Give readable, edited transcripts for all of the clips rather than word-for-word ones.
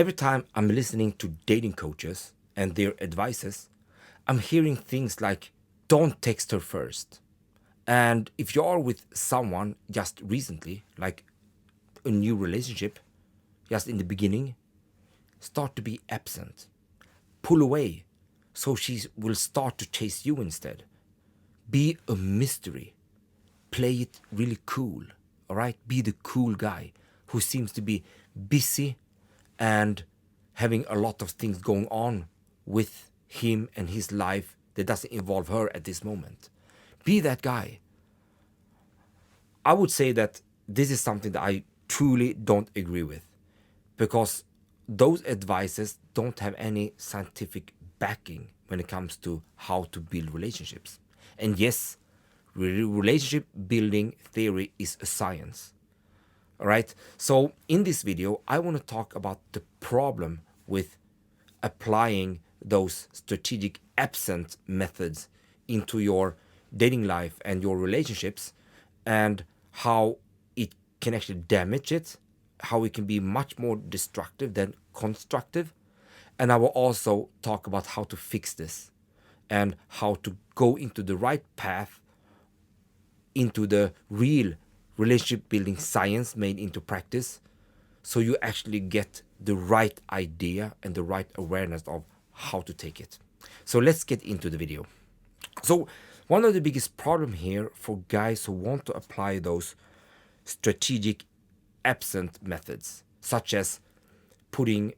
every time I'm listening to dating coaches and their advices, I'm hearing things like, don't text her first. And if you are with someone just recently, like a new relationship, just in the beginning, start to be absent. Pull away so she will start to chase you instead. Be a mystery. Play it really cool. All right? Be the cool guy who seems to be busy and having a lot of things going on with him and his life that doesn't involve her at this moment. Be that guy. I would say that this is something that I truly don't agree with, because those advices don't have any scientific backing when it comes to how to build relationships. And yes, relationship building theory is a science. All right. So in this video, I want to talk about the problem with applying those strategic absent methods into your dating life and your relationships, and how it can actually damage it, how it can be much more destructive than constructive. And I will also talk about how to fix this and how to go into the right path, into the real relationship building science made into practice, so you actually get the right idea and the right awareness of how to take it. So let's get into the video. So one of the biggest problem here for guys who want to apply those strategic absent methods, such as putting,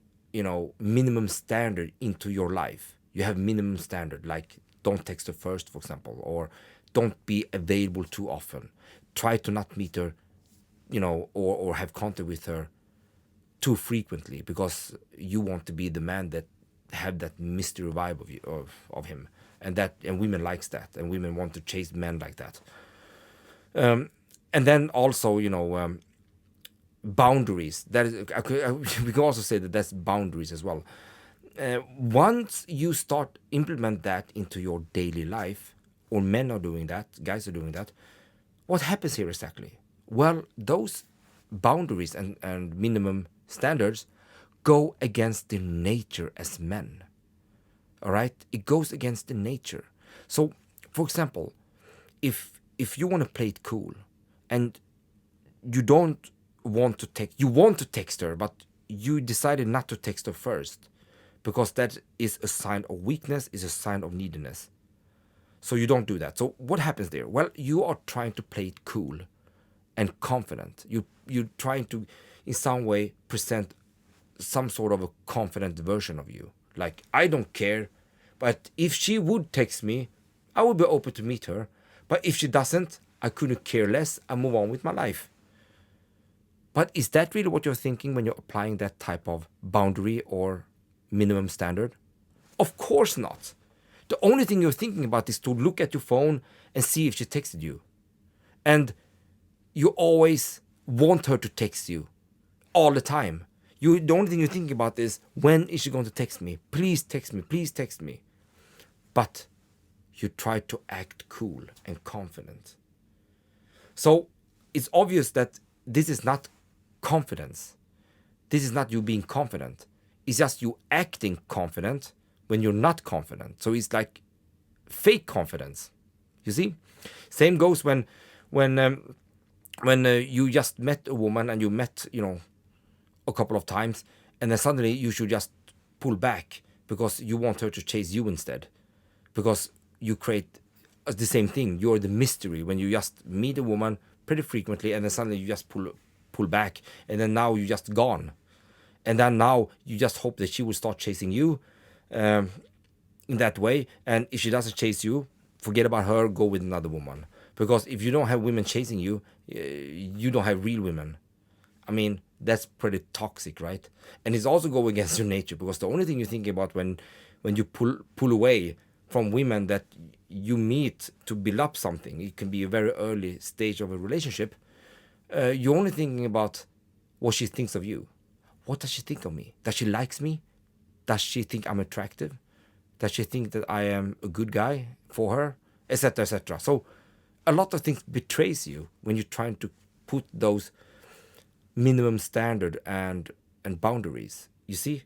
minimum standard into your life. You have minimum standard, like don't text her first, for example, or don't be available too often. Try to not meet her, or have contact with her too frequently, because you want to be the man that have that mystery vibe of you, of him, and women likes that, and women want to chase men like that. And then also, boundaries. That is, we can also say that that's boundaries as well. Once you start implement that into your daily life, or men are doing that, guys are doing that, what happens here exactly? Well, those boundaries and minimum standards go against the nature as men. All right, it goes against the nature. So, for example, if you want to play it cool, and you don't want to text, you want to text her, but you decided not to text her first, because that is a sign of weakness, is a sign of neediness. So you don't do that. So what happens there? Well, you are trying to play it cool and confident. You're trying to, in some way, present some sort of a confident version of you. Like, I don't care, but if she would text me, I would be open to meet her. But if she doesn't, I couldn't care less. I move on with my life. But is that really what you're thinking when you're applying that type of boundary or minimum standard? Of course not. The only thing you're thinking about is to look at your phone and see if she texted you. And you always want her to text you all the time. The only thing you're thinking about is, when is she going to text me? Please text me, please text me. But you try to act cool and confident. So it's obvious that this is not confidence. This is not you being confident. It's just you acting confident when you're not confident. So it's like fake confidence. You see? Same goes when you just met a woman, and you met, a couple of times, and then suddenly you should just pull back because you want her to chase you instead. Because you create the same thing. You're the mystery when you just meet a woman pretty frequently, and then suddenly you just pull back, and then now you're just gone. And then now you just hope that she will start chasing you in that way. And if she doesn't chase you, forget about her, go with another woman. Because if you don't have women chasing you, you don't have real women. I mean, that's pretty toxic, right? And it's also go against your nature, because the only thing you think about when you pull away from women that you meet to build up something, it can be a very early stage of a relationship, you're only thinking about what she thinks of you. What does she think of me? Does she likes me? Does she think I'm attractive? Does she think that I am a good guy for her? Etc., etc. So a lot of things betrays you when you're trying to put those minimum standard and boundaries. you see,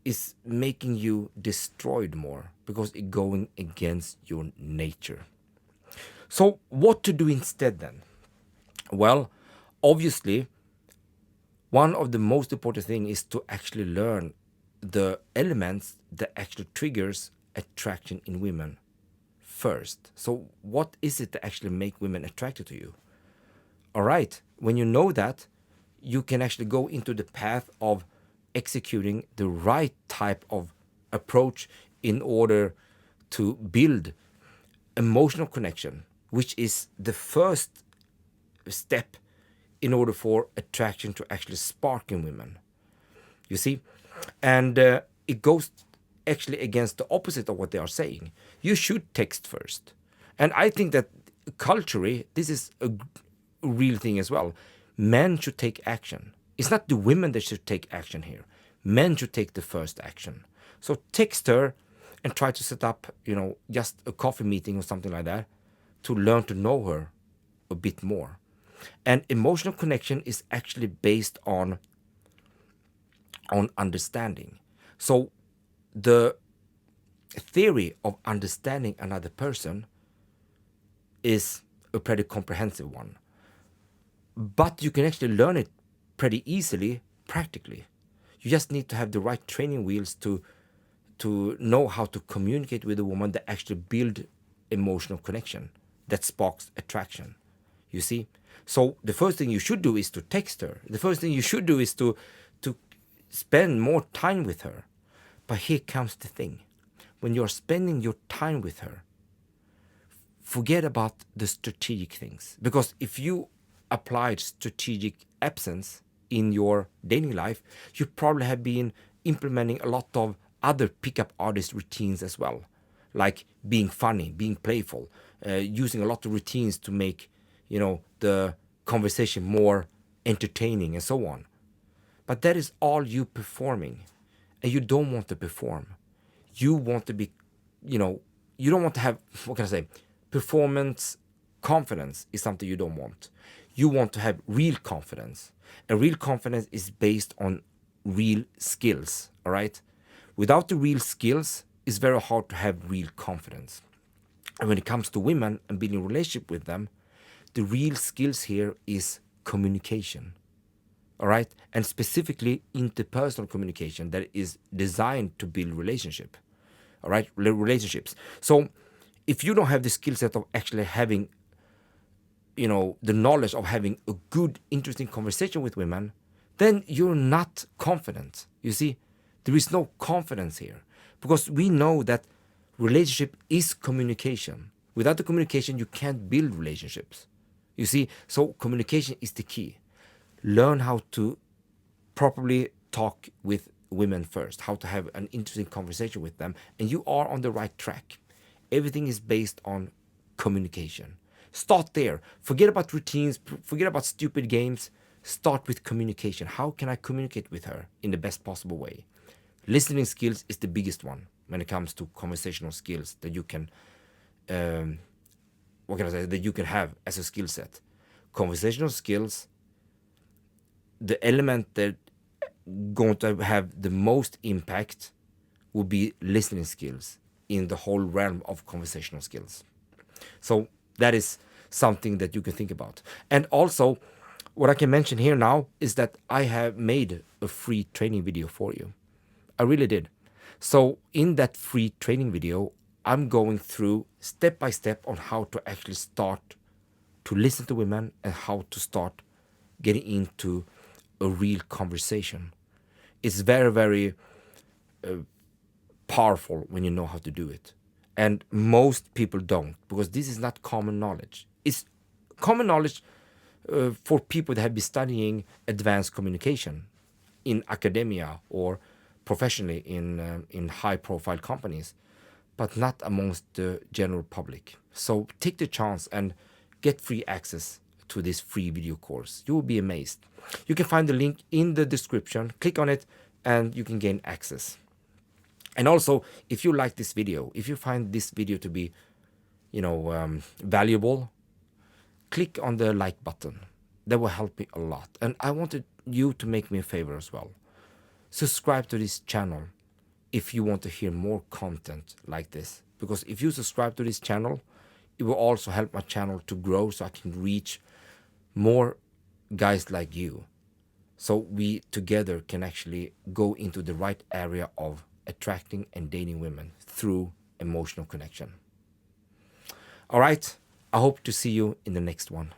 is making you destroyed more because it's going against your nature. So, what to do instead then? Well, obviously, one of the most important thing is to actually learn the elements that actually triggers attraction in women first. So, what is it that actually make women attracted to you? All right, when you know that, you can actually go into the path of executing the right type of approach in order to build emotional connection, which is the first step in order for attraction to actually spark in women. You see? And it goes actually against the opposite of what they are saying. You should text first. And I think that culturally, this is a real thing as well. Men should take action. It's not the women that should take action here. Men should take the first action. So text her and try to set up, just a coffee meeting or something like that to learn to know her a bit more. And emotional connection is actually based on understanding. So the theory of understanding another person is a pretty comprehensive one. But you can actually learn it pretty easily, practically. You just need to have the right training wheels to know how to communicate with a woman that actually build emotional connection, that sparks attraction. You see? So the first thing you should do is to text her. The first thing you should do is to spend more time with her. But here comes the thing. When you're spending your time with her, forget about the strategic things. Because if you applied strategic absence in your dating life, you probably have been implementing a lot of other pickup artist routines as well. Like being funny, being playful, using a lot of routines to make, the conversation more entertaining and so on. But that is all you performing. And you don't want to perform. You want to be, you don't want to have, what can I say, performance confidence is something you don't want. You want to have real confidence. And real confidence is based on real skills, all right? Without the real skills, it's very hard to have real confidence. And when it comes to women and building a relationship with them, the real skills here is communication. All right? And specifically interpersonal communication that is designed to build relationship. All right? Relationships. So if you don't have the skill set of actually having, the knowledge of having a good, interesting conversation with women, then you're not confident. You see, there is no confidence here because we know that relationship is communication. Without the communication, you can't build relationships. You see, so communication is the key. Learn how to properly talk with women first, how to have an interesting conversation with them, and you are on the right track. Everything is based on communication. Start there. Forget about routines, forget about stupid games. Start with communication. How can I communicate with her in the best possible way? Listening skills is the biggest one when it comes to conversational skills that you can that you can have as a skill set. Conversational skills, the element that going to have the most impact will be listening skills in the whole realm of conversational skills. So that is something that you can think about. And also, what I can mention here now is that I have made a free training video for you. I really did. So in that free training video, I'm going through step by step on how to actually start to listen to women and how to start getting into a real conversation. It's very, very powerful when you know how to do it. And most people don't, because this is not common knowledge. It's common knowledge for people that have been studying advanced communication in academia or professionally in high-profile companies, but not amongst the general public. So take the chance and get free access to this free video course. You will be amazed. You can find the link in the description. Click on it and you can gain access. And also, if you like this video, if you find this video to be, valuable, click on the like button. That will help me a lot. And I wanted you to make me a favor as well. subscribe to this channel if you want to hear more content like this. Because if you subscribe to this channel, it will also help my channel to grow so I can reach more guys like you. So we together can actually go into the right area of attracting and dating women through emotional connection. All right, I hope to see you in the next one.